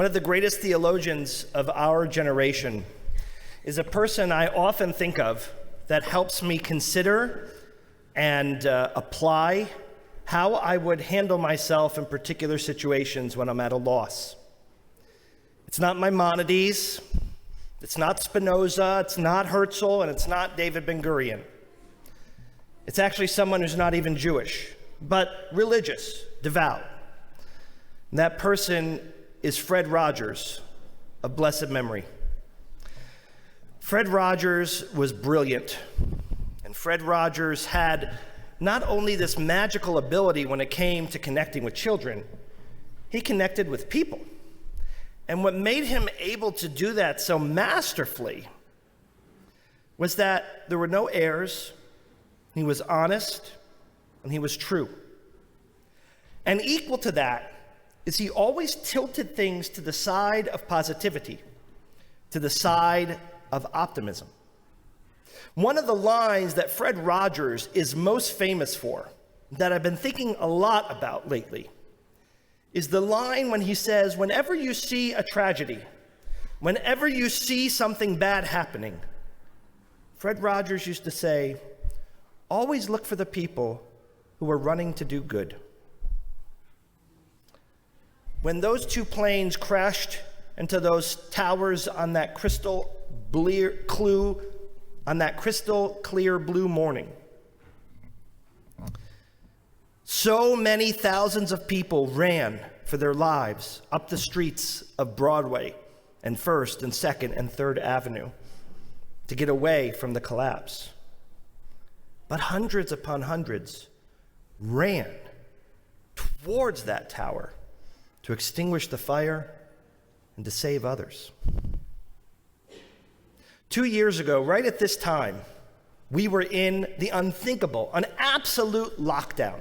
One of the greatest theologians of our generation is a person I often think of that helps me consider and apply how I would handle myself in particular situations when I'm at a loss. It's not Maimonides, it's not Spinoza, it's not Herzl, and it's not David Ben-Gurion. It's actually someone who's not even Jewish, but religious, devout. And that person is Fred Rogers, of blessed memory. Fred Rogers was brilliant, and Fred Rogers had not only this magical ability when it came to connecting with children, he connected with people. And what made him able to do that so masterfully was that there were no airs, he was honest, and he was true. And equal to that is he always tilted things to the side of positivity, to the side of optimism. One of the lines that Fred Rogers is most famous for, that I've been thinking a lot about lately, is the line when he says, whenever you see a tragedy, whenever you see something bad happening, Fred Rogers used to say, always look for the people who are running to do good. When those two planes crashed into those towers on that crystal clear blue morning, so many thousands of people ran for their lives up the streets of Broadway and First and Second and Third Avenue to get away from the collapse. But hundreds upon hundreds ran towards that tower to extinguish the fire and to save others. 2 years ago, right at this time, we were in the unthinkable, an absolute lockdown.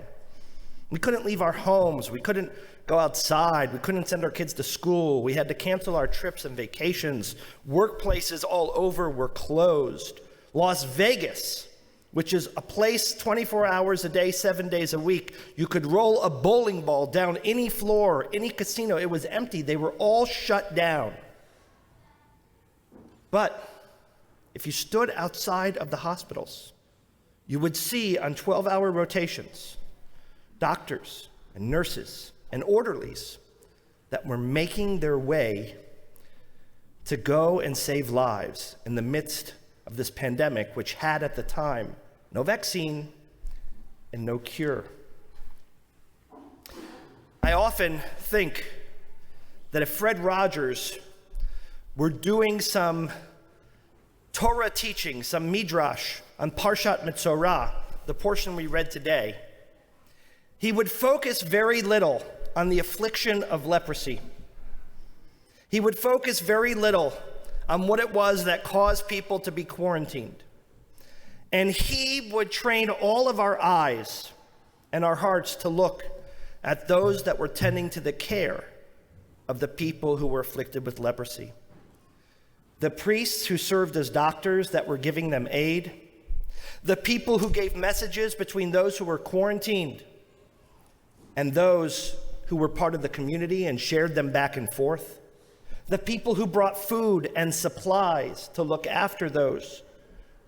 We couldn't leave our homes. We couldn't go outside. We couldn't send our kids to school. We had to cancel our trips and vacations. Workplaces all over were closed. Las Vegas, which is a place 24 hours a day, 7 days a week, you could roll a bowling ball down any floor, any casino. It was empty. They were all shut down. But if you stood outside of the hospitals, you would see on 12-hour rotations doctors and nurses and orderlies that were making their way to go and save lives in the midst of this pandemic, which had at the time no vaccine and no cure. I often think that if Fred Rogers were doing some Torah teaching, some midrash on Parshat Mitzorah, the portion we read today, he would focus very little on the affliction of leprosy. He would focus very little on what it was that caused people to be quarantined. And he would train all of our eyes and our hearts to look at those that were tending to the care of the people who were afflicted with leprosy. The priests who served as doctors that were giving them aid, the people who gave messages between those who were quarantined and those who were part of the community and shared them back and forth, the people who brought food and supplies to look after those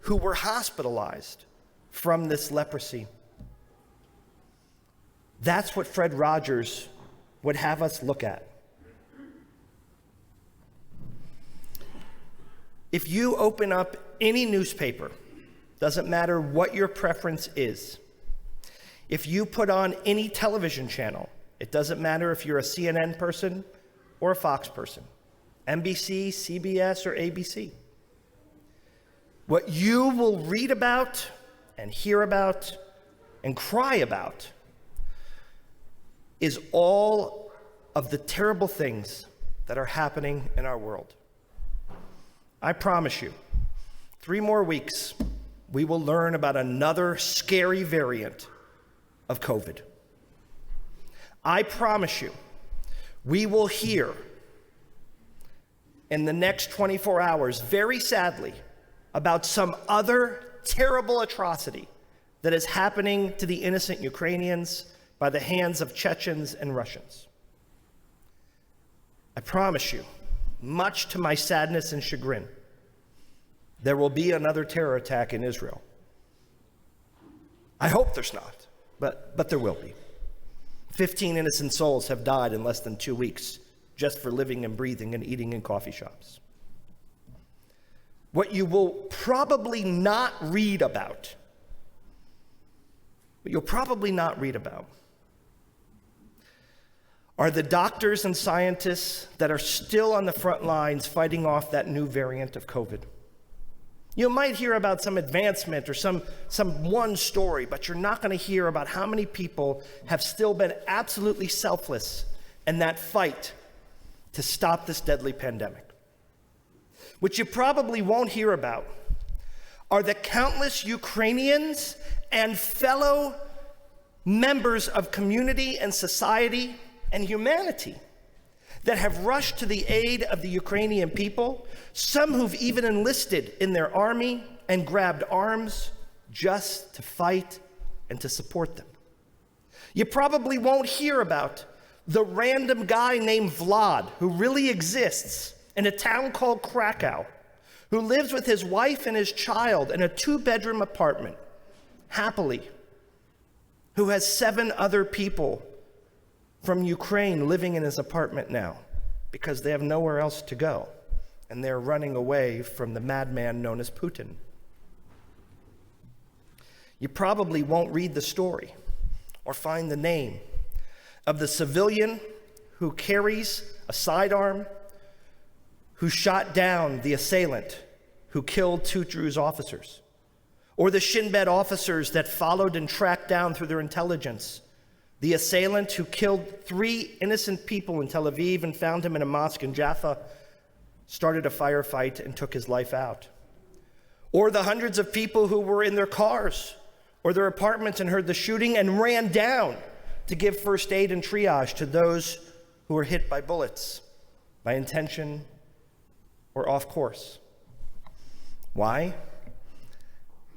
who were hospitalized from this leprosy. That's what Fred Rogers would have us look at. If you open up any newspaper, doesn't matter what your preference is, if you put on any television channel, it doesn't matter if you're a CNN person or a Fox person, NBC, CBS, or ABC. What you will read about and hear about and cry about is all of the terrible things that are happening in our world. I promise you, 3 more weeks, we will learn about another scary variant of COVID. I promise you, we will hear in the next 24 hours, very sadly, about some other terrible atrocity that is happening to the innocent Ukrainians by the hands of Chechens and Russians. I promise you, much to my sadness and chagrin, there will be another terror attack in Israel. I hope there's not, but there will be. 15 innocent souls have died in less than 2 weeks just for living and breathing and eating in coffee shops. What you will probably not read about, are the doctors and scientists that are still on the front lines fighting off that new variant of COVID. You might hear about some advancement or some one story, but you're not going to hear about how many people have still been absolutely selfless in that fight to stop this deadly pandemic. What you probably won't hear about are the countless Ukrainians and fellow members of community and society and humanity that have rushed to the aid of the Ukrainian people, some who've even enlisted in their army and grabbed arms just to fight and to support them. You probably won't hear about the random guy named Vlad, who really exists in a town called Krakow, who lives with his wife and his child in a 2-bedroom apartment, happily, who has 7 other people from Ukraine living in his apartment now because they have nowhere else to go, and they're running away from the madman known as Putin. You probably won't read the story or find the name of the civilian who carries a sidearm, who shot down the assailant who killed 2 Druze officers, or the Shin Bet officers that followed and tracked down through their intelligence the assailant who killed 3 innocent people in Tel Aviv and found him in a mosque in Jaffa, started a firefight and took his life out. Or the hundreds of people who were in their cars or their apartments and heard the shooting and ran down to give first aid and triage to those who were hit by bullets, by intention or off course. Why?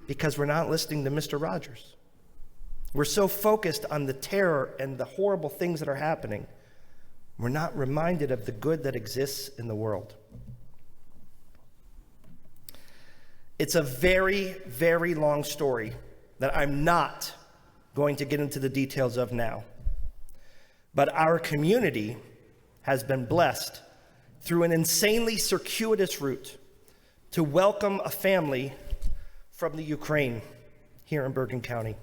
Because we're not listening to Mr. Rogers. We're so focused on the terror and the horrible things that are happening, we're not reminded of the good that exists in the world. It's a very, very long story that I'm not going to get into the details of now. But our community has been blessed through an insanely circuitous route to welcome a family from the Ukraine here in Bergen County.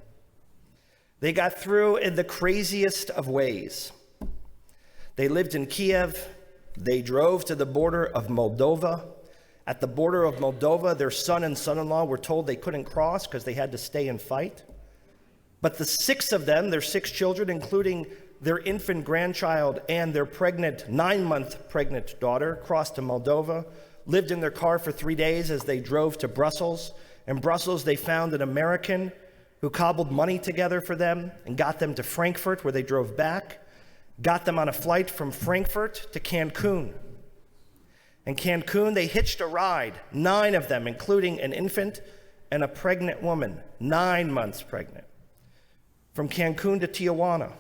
They got through in the craziest of ways. They lived in Kiev. They drove to the border of Moldova. At the border of Moldova, their son and son-in-law were told they couldn't cross because they had to stay and fight. But the 6 of them, their 6 children, including their infant grandchild and their 9-month pregnant daughter, crossed to Moldova, lived in their car for 3 days as they drove to Brussels. In Brussels, they found an American who cobbled money together for them and got them to Frankfurt, where they drove back, got them on a flight from Frankfurt to Cancun. In Cancun, they hitched a ride, 9 of them, including an infant and a pregnant woman, 9 months pregnant, from Cancun to Tijuana.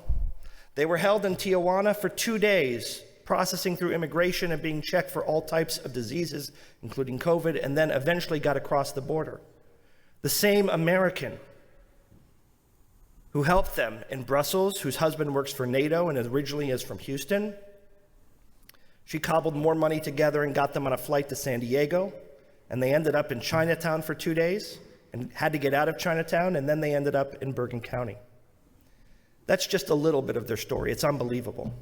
They were held in Tijuana for 2 days, processing through immigration and being checked for all types of diseases, including COVID, and then eventually got across the border. The same American who helped them in Brussels, whose husband works for NATO and originally is from Houston. She cobbled more money together and got them on a flight to San Diego, and they ended up in Chinatown for 2 days and had to get out of Chinatown, and then they ended up in Bergen County. That's just a little bit of their story. It's unbelievable.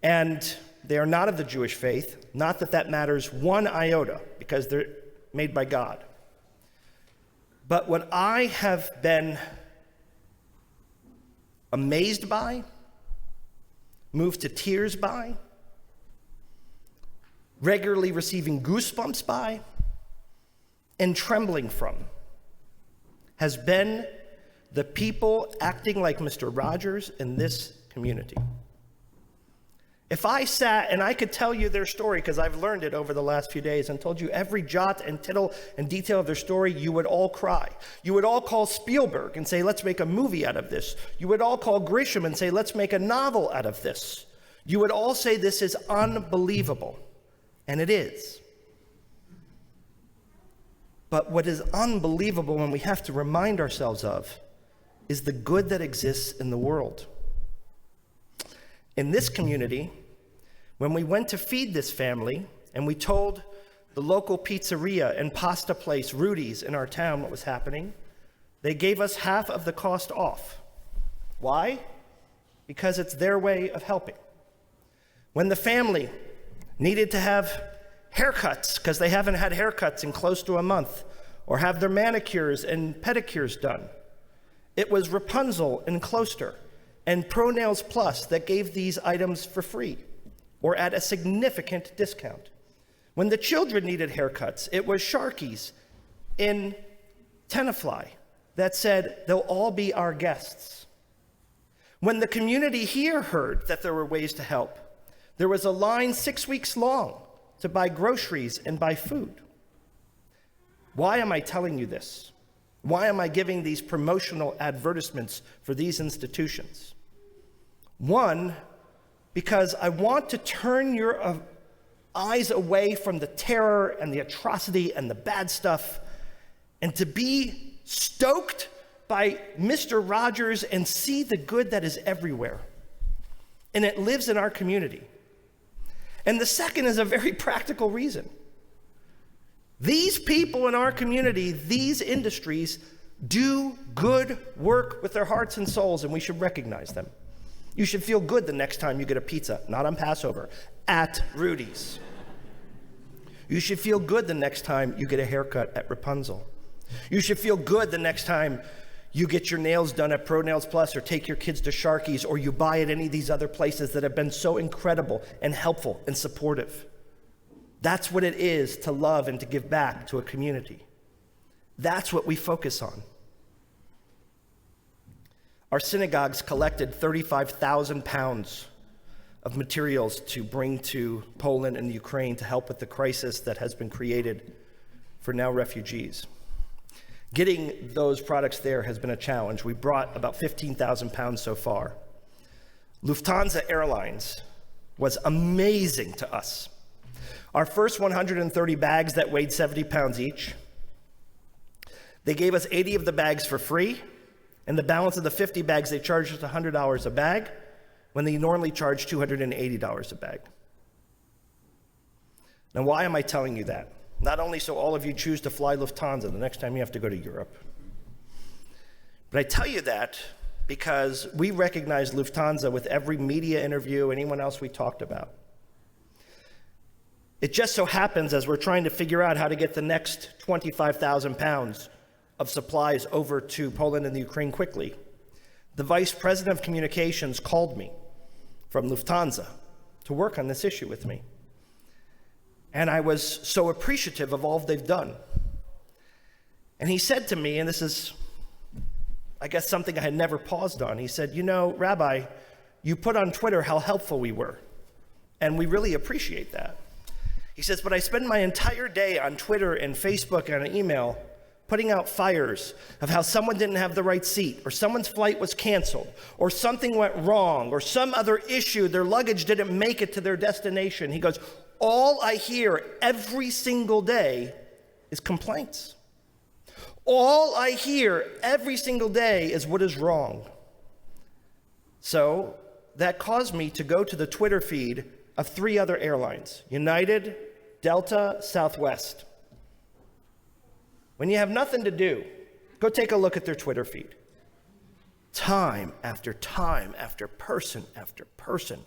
And they are not of the Jewish faith, not that that matters one iota, because they're made by God. But what I have been amazed by, moved to tears by, regularly receiving goosebumps by, and trembling from, has been the people acting like Mr. Rogers in this community. If I sat and I could tell you their story, because I've learned it over the last few days, and told you every jot and tittle and detail of their story, you would all cry. You would all call Spielberg and say, let's make a movie out of this. You would all call Grisham and say, let's make a novel out of this. You would all say this is unbelievable, and it is. But what is unbelievable and we have to remind ourselves of is the good that exists in the world. In this community, when we went to feed this family and we told the local pizzeria and pasta place, Rudy's, in our town what was happening, they gave us half of the cost off. Why? Because it's their way of helping. When the family needed to have haircuts because they haven't had haircuts in close to a month, or have their manicures and pedicures done, it was Rapunzel and Closter and Pro Nails Plus that gave these items for free or at a significant discount. When the children needed haircuts, it was Sharky's in Tenafly that said, they'll all be our guests. When the community here heard that there were ways to help, there was a line 6 weeks long to buy groceries and buy food. Why am I telling you this? Why am I giving these promotional advertisements for these institutions? One, because I want to turn your eyes away from the terror and the atrocity and the bad stuff, and to be stoked by Mr. Rogers and see the good that is everywhere. And it lives in our community. And the second is a very practical reason. These people in our community, these industries, do good work with their hearts and souls, and we should recognize them. You should feel good the next time you get a pizza, not on Passover, at Rudy's. You should feel good the next time you get a haircut at Rapunzel. You should feel good the next time you get your nails done at Pro Nails Plus, or take your kids to Sharky's, or you buy at any of these other places that have been so incredible and helpful and supportive. That's what it is to love and to give back to a community. That's what we focus on. Our synagogues collected 35,000 pounds of materials to bring to Poland and Ukraine to help with the crisis that has been created for now refugees. Getting those products there has been a challenge. We brought about 15,000 pounds so far. Lufthansa Airlines was amazing to us. Our first 130 bags that weighed 70 pounds each, they gave us 80 of the bags for free, and the balance of the 50 bags, they charged us $100 a bag, when they normally charge $280 a bag. Now, why am I telling you that? Not only so all of you choose to fly Lufthansa the next time you have to go to Europe, but I tell you that because we recognize Lufthansa with every media interview, anyone else we talked about. It just so happens, as we're trying to figure out how to get the next 25,000 pounds of supplies over to Poland and the Ukraine quickly, the vice president of communications called me from Lufthansa to work on this issue with me. And I was so appreciative of all they've done. And he said to me, and this is, I guess, something I had never paused on. He said, you know, Rabbi, you put on Twitter how helpful we were, and we really appreciate that. He says, but I spend my entire day on Twitter and Facebook and an email putting out fires of how someone didn't have the right seat, or someone's flight was canceled, or something went wrong, or some other issue, their luggage didn't make it to their destination. He goes, all I hear every single day is complaints. All I hear every single day is what is wrong. So that caused me to go to the Twitter feed of 3 other airlines: United, Delta, Southwest. When you have nothing to do, go take a look at their Twitter feed. Time after person after person,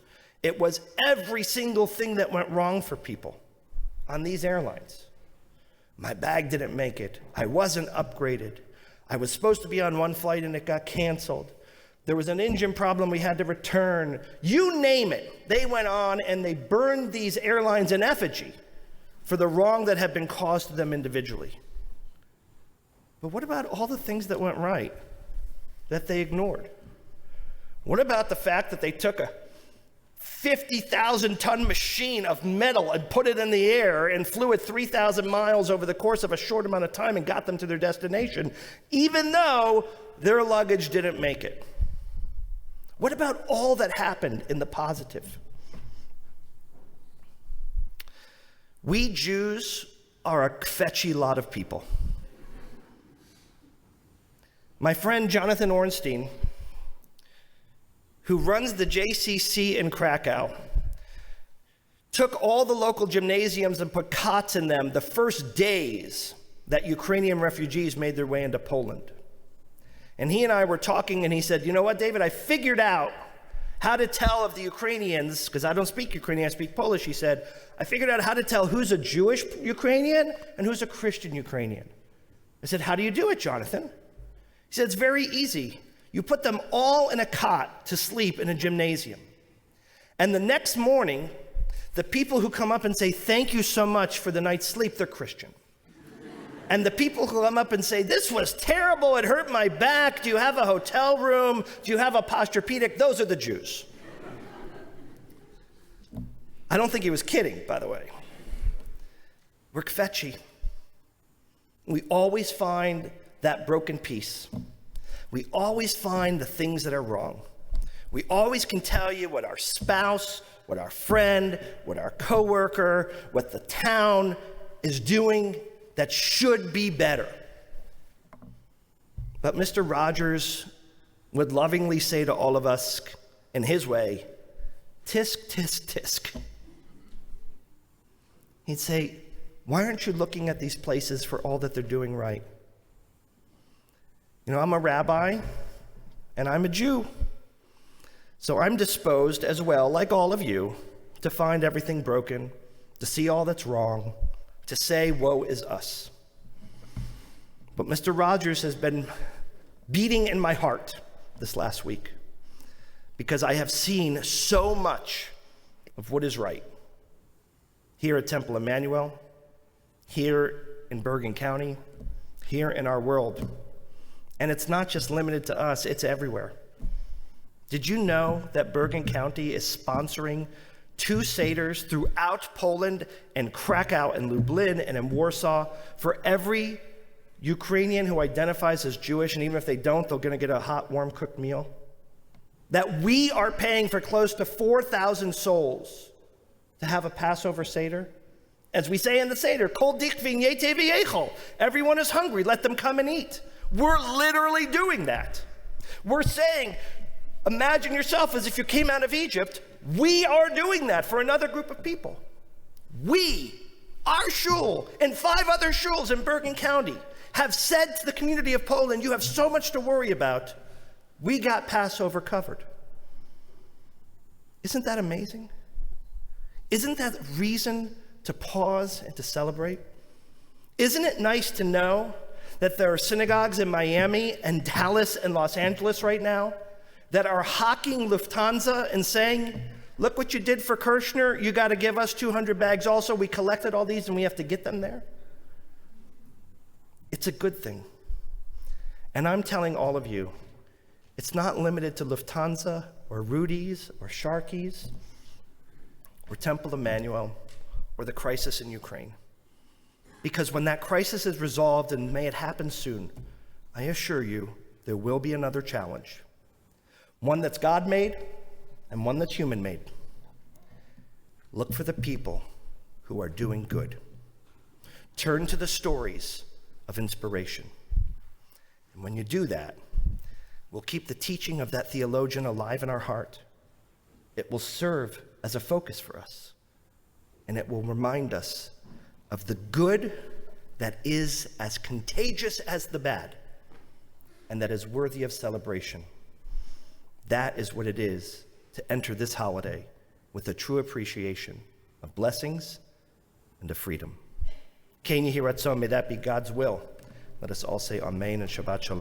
it was every single thing that went wrong for people on these airlines. My bag didn't make it. I wasn't upgraded. I was supposed to be on one flight and it got canceled. There was an engine problem we had to return. You name it. They went on and they burned these airlines in effigy for the wrong that had been caused to them individually. But what about all the things that went right that they ignored? What about the fact that they took a 50,000-ton machine of metal and put it in the air and flew it 3,000 miles over the course of a short amount of time and got them to their destination, even though their luggage didn't make it? What about all that happened in the positive? We Jews are a fetchy lot of people. My friend Jonathan Ornstein, who runs the JCC in Krakow, took all the local gymnasiums and put cots in them the first days that Ukrainian refugees made their way into Poland. And he and I were talking, and he said, you know what, David, I figured out how to tell of the Ukrainians, because I don't speak Ukrainian, I speak Polish. He said, I figured out how to tell who's a Jewish Ukrainian and who's a Christian Ukrainian. I said, how do you do it, Jonathan? He said, it's very easy. You put them all in a cot to sleep in a gymnasium. And the next morning, the people who come up and say, thank you so much for the night's sleep, they're Christian. And the people who come up and say, this was terrible, it hurt my back, do you have a hotel room, do you have a Posturepedic, those are the Jews. I don't think he was kidding, by the way. We're kvetchy. We always find that broken piece. We always find the things that are wrong. We always can tell you what our spouse, what our friend, what our coworker, what the town is doing that should be better. But Mr. Rogers would lovingly say to all of us in his way, tisk, tisk, tisk. He'd say, why aren't you looking at these places for all that they're doing right? You know, I'm a rabbi and I'm a Jew. So I'm disposed as well, like all of you, to find everything broken, to see all that's wrong, to say, woe is us. But Mr. Rogers has been beating in my heart this last week because I have seen so much of what is right here at Temple Emanu-El, here in Bergen County, here in our world. And it's not just limited to us, it's everywhere. Did you know that Bergen County is sponsoring 2 seders throughout Poland and Krakow and Lublin and in Warsaw for every Ukrainian who identifies as Jewish, and even if they don't, they're going to get a hot, warm, cooked meal? That we are paying for close to 4,000 souls to have a Passover Seder? As we say in the Seder, Kol dikvin yete v'yechol. Everyone is hungry, let them come and eat. We're literally doing that. We're saying, imagine yourself as if you came out of Egypt. We are doing that for another group of people. We, our shul, and 5 other shuls in Bergen County have said to the community of Poland, you have so much to worry about. We got Passover covered. Isn't that amazing? Isn't that reason to pause and to celebrate? Isn't it nice to know that there are synagogues in Miami and Dallas and Los Angeles right now that are hawking Lufthansa and saying, look what you did for Kirshner, you got to give us 200 bags also. We collected all these and we have to get them there. It's a good thing. And I'm telling all of you, it's not limited to Lufthansa or Rudy's or Sharky's or Temple Emanu-El or the crisis in Ukraine. Because when that crisis is resolved, and may it happen soon, I assure you there will be another challenge. One that's God-made and one that's human-made. Look for the people who are doing good. Turn to the stories of inspiration. And when you do that, we'll keep the teaching of that theologian alive in our heart. It will serve as a focus for us, and it will remind us of the good that is as contagious as the bad, and that is worthy of celebration. That is what it is to enter this holiday with a true appreciation of blessings and of freedom. Ken Yehi Ratzon, may that be God's will. Let us all say Amen and Shabbat Shalom.